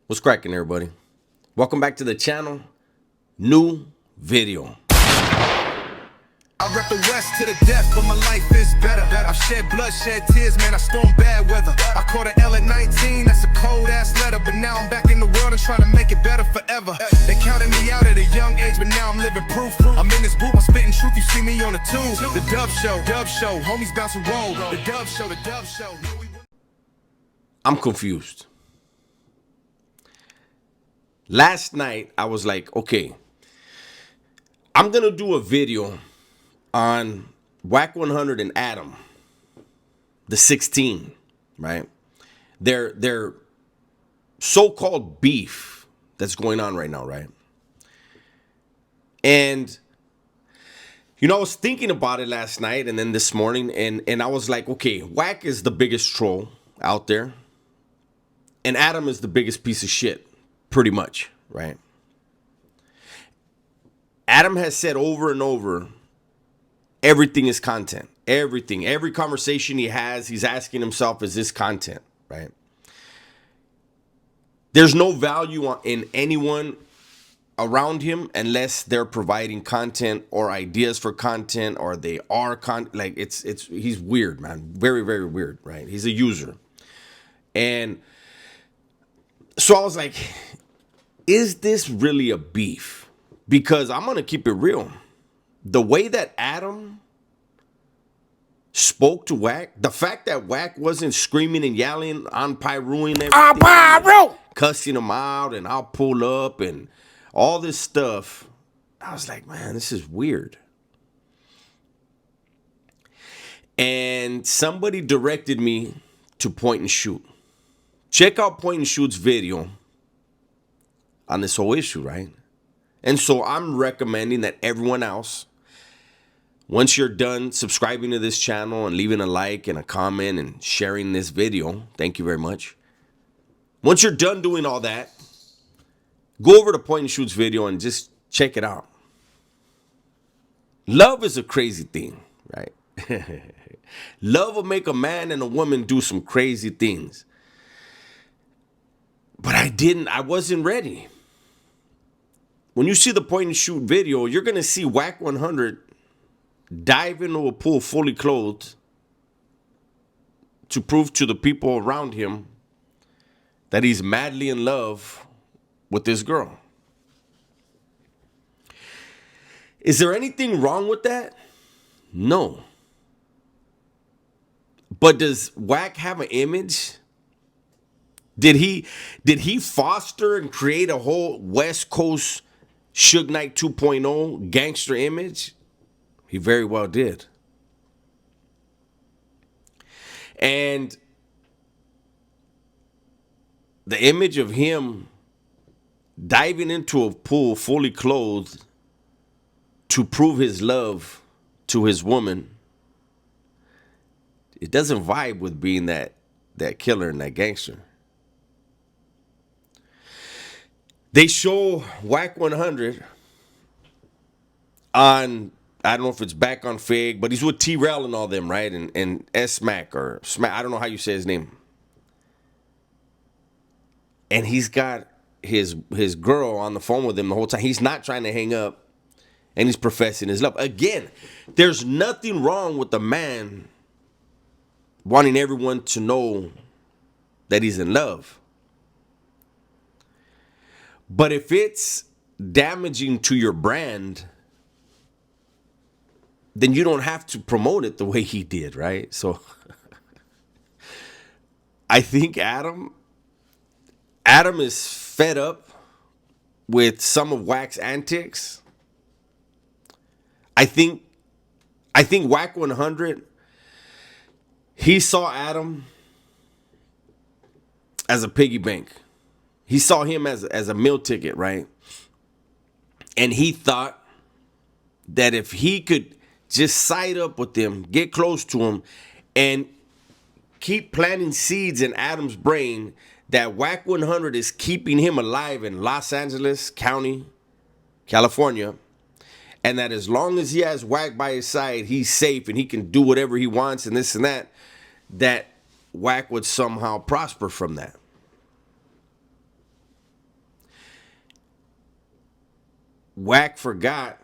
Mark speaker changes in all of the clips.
Speaker 1: What's cracking, everybody? Welcome back to the channel. New video.
Speaker 2: I rep the West to the death, but my life is better. I've shed blood, shed tears, man, I stormed bad weather. I caught an L at 19, that's a cold-ass letter. But now I'm back in the world and trying to make it better forever. They counted me out at a young age, but now I'm living proof. I'm in this booth, I'm spitting truth, you see me on the tube. The Dub Show, homies bounce and roll. The Dub Show.
Speaker 1: I'm confused. Last night, I was like, okay, I'm going to do a video on Wack 100 and Adam, the 16, right? Their so-called beef that's going on right now, right? And, you know, I was thinking about it last night and then this morning, and I was like, okay, Wack is the biggest troll out there, and Adam is the biggest piece of shit, pretty much, right? Adam has said over and over, everything is content. Everything. Every conversation he has, he's asking himself, is this content, right? There's no value in anyone around him unless they're providing content or ideas for content, or they are like he's weird, man. Very, very weird, right? He's a user. And so I was like, is this really a beef? Because I'm going to keep it real. The way that Adam spoke to Wack, the fact that Wack wasn't screaming and yelling on Pyro and everything, cussing him out, and I'll pull up and all this stuff, I was like, man, this is weird. And somebody directed me to Point and Shoot. Check out Point and Shoot's video on this whole issue, right? And so I'm recommending that everyone else, once you're done subscribing to this channel and leaving a like and a comment and sharing this video, thank you very much. Once you're done doing all that, go over to Point and Shoot's video and just check it out. Love is a crazy thing, right? Love will make a man and a woman do some crazy things. But I wasn't ready. When you see the Point and Shoot video, you're going to see Wack 100 dive into a pool fully clothed to prove to the people around him that he's madly in love with this girl. Is there anything wrong with that? No. But does Wack have an image? Did he foster and create a whole West Coast Suge Knight 2.0 gangster image? He very well did. And the image of him diving into a pool fully clothed to prove his love to his woman, it doesn't vibe with being that killer and that gangster. They show Wack 100 on, I don't know if it's back on Fig, but he's with T-Rail and all them, right? And S-Mac or Smack, I don't know how you say his name. And he's got his girl on the phone with him the whole time. He's not trying to hang up, and he's professing his love. Again, there's nothing wrong with the man wanting everyone to know that he's in love. But if it's damaging to your brand, then you don't have to promote it the way he did, right? So I think Adam is fed up with some of Wack's antics. I think Wack 100, he saw Adam as a piggy bank. He saw him as a meal ticket, right? And he thought that if he could just side up with him, get close to him, and keep planting seeds in Adam's brain that Wack 100 is keeping him alive in Los Angeles County, California, and that as long as he has Wack by his side, he's safe and he can do whatever he wants and this and that Wack would somehow prosper from that. Wack forgot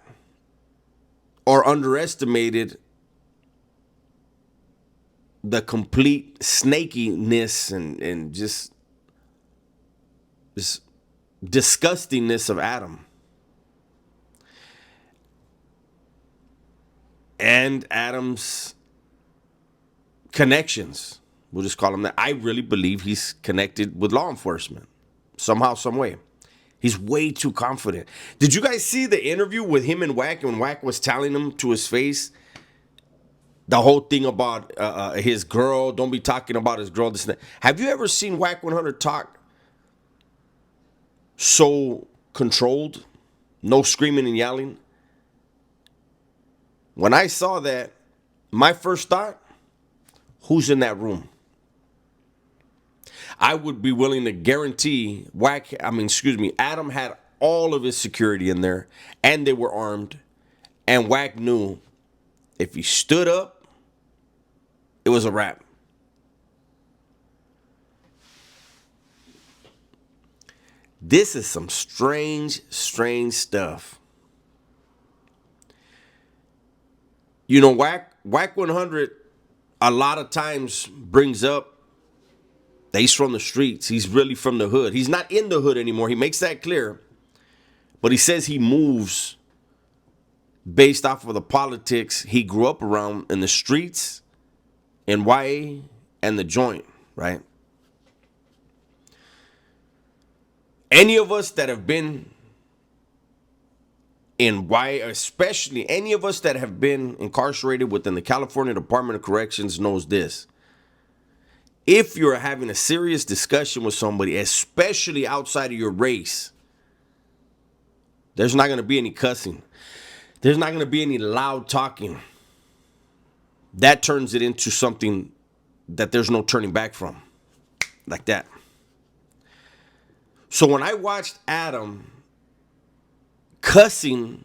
Speaker 1: or underestimated the complete snakiness and just this disgustingness of Adam. And Adam's connections. We'll just call him that. I really believe he's connected with law enforcement somehow, some way. He's way too confident. Did you guys see the interview with him and Wack when Wack was telling him to his face the whole thing about his girl? Don't be talking about his girl. This and that. Have you ever seen Wack 100 talk so controlled? No screaming and yelling. When I saw that, my first thought, who's in that room? I would be willing to guarantee Adam had all of his security in there and they were armed. And Wack knew if he stood up, it was a wrap. This is some strange, strange stuff. You know, Wack 100 a lot of times brings up that he's from the streets. He's really from the hood. He's not in the hood anymore. He makes that clear. But he says he moves based off of the politics he grew up around in the streets, in YA, and the joint, right? Any of us that have been in YA, especially any of us that have been incarcerated within the California Department of Corrections knows this. If you're having a serious discussion with somebody, especially outside of your race, there's not going to be any cussing. There's not going to be any loud talking. That turns it into something that there's no turning back from. Like that. So when I watched Adam cussing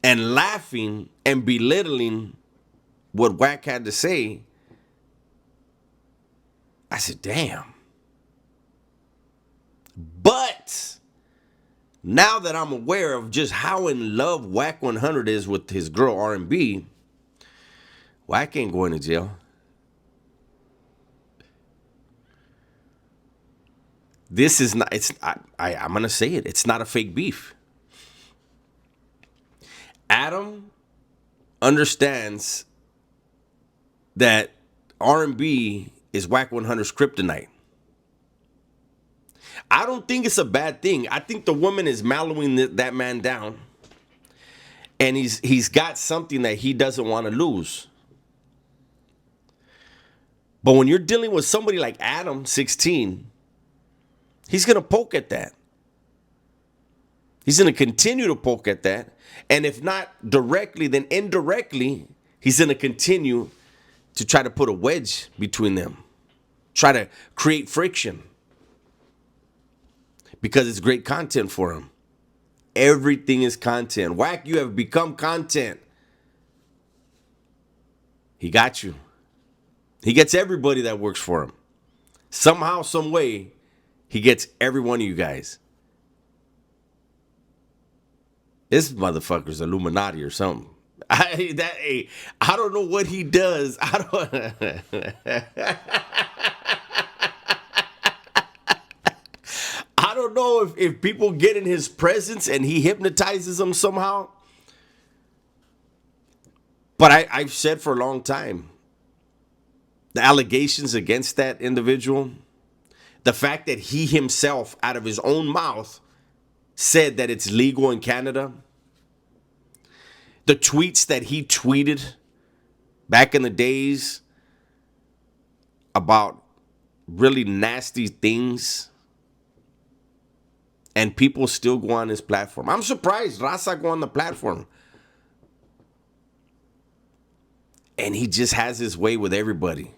Speaker 1: and laughing and belittling what Wack had to say, I said, damn. But now that I'm aware of just how in love Wack 100 is with his girl R&B, Wack ain't going to jail. This is not, I'm going to say it. It's not a fake beef. Adam understands that R&B is Wack 100's kryptonite. I don't think it's a bad thing. I think the woman is mellowing that man down. And he's got something that he doesn't want to lose. But when you're dealing with somebody like Adam, 16, he's going to poke at that. He's going to continue to poke at that. And if not directly, then indirectly, he's going to continue to try to put a wedge between them. Try to create friction. Because it's great content for him. Everything is content. Wack, you have become content. He got you. He gets everybody that works for him. Somehow, some way, he gets every one of you guys. This motherfucker's Illuminati or something. I don't know what he does. I don't know if people get in his presence and he hypnotizes them somehow. But I've said for a long time, the allegations against that individual, the fact that he himself, out of his own mouth, said that it's legal in Canada, the tweets that he tweeted back in the days about really nasty things, and people still go on his platform. I'm surprised Raza go on the platform. And he just has his way with everybody.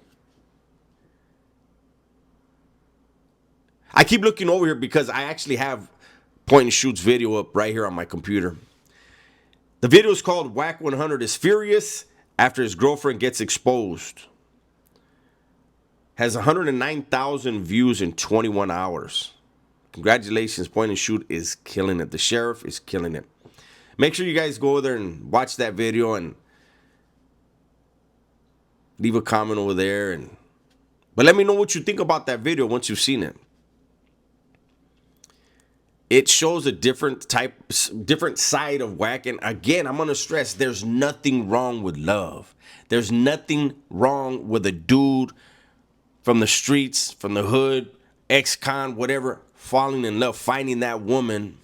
Speaker 1: I keep looking over here because I actually have Point and Shoot's video up right here on my computer. The video is called Wack 100 is Furious After His Girlfriend Gets Exposed. Has 109,000 views in 21 hours. Congratulations, Point and Shoot is killing it. The sheriff is killing it. Make sure you guys go there and watch that video and leave a comment over there. But let me know what you think about that video once you've seen it. It shows a different side of Wack. And again, I'm going to stress, there's nothing wrong with love. There's nothing wrong with a dude from the streets, from the hood, ex-con, whatever, falling in love, finding that woman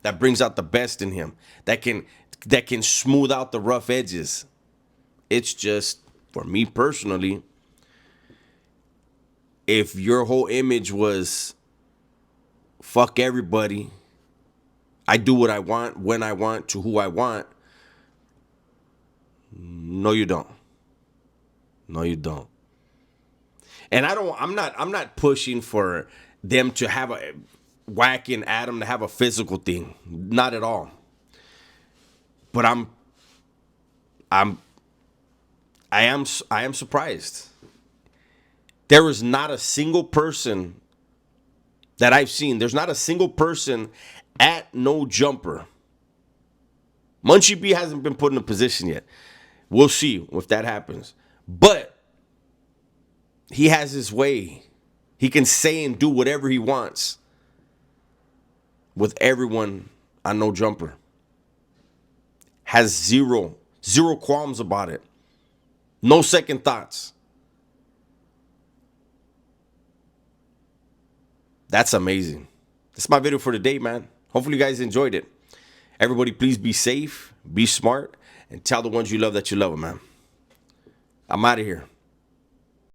Speaker 1: that brings out the best in him, that can smooth out the rough edges. It's just, for me personally, if your whole image was fuck everybody, I do what I want, when I want, to who I want, no, you don't. No, you don't. And I'm not pushing for them to have a Wack and Adam to have a physical thing. Not at all. But I am surprised. There is not a single person that I've seen. There's not a single person at No Jumper. Munchie B hasn't been put in a position yet. We'll see if that happens. But he has his way. He can say and do whatever he wants with everyone on No Jumper. Has zero qualms about it. No second thoughts. That's amazing. That's my video for today, man. Hopefully you guys enjoyed it. Everybody, please be safe, be smart, and tell the ones you love that you love them, man. I'm out of here.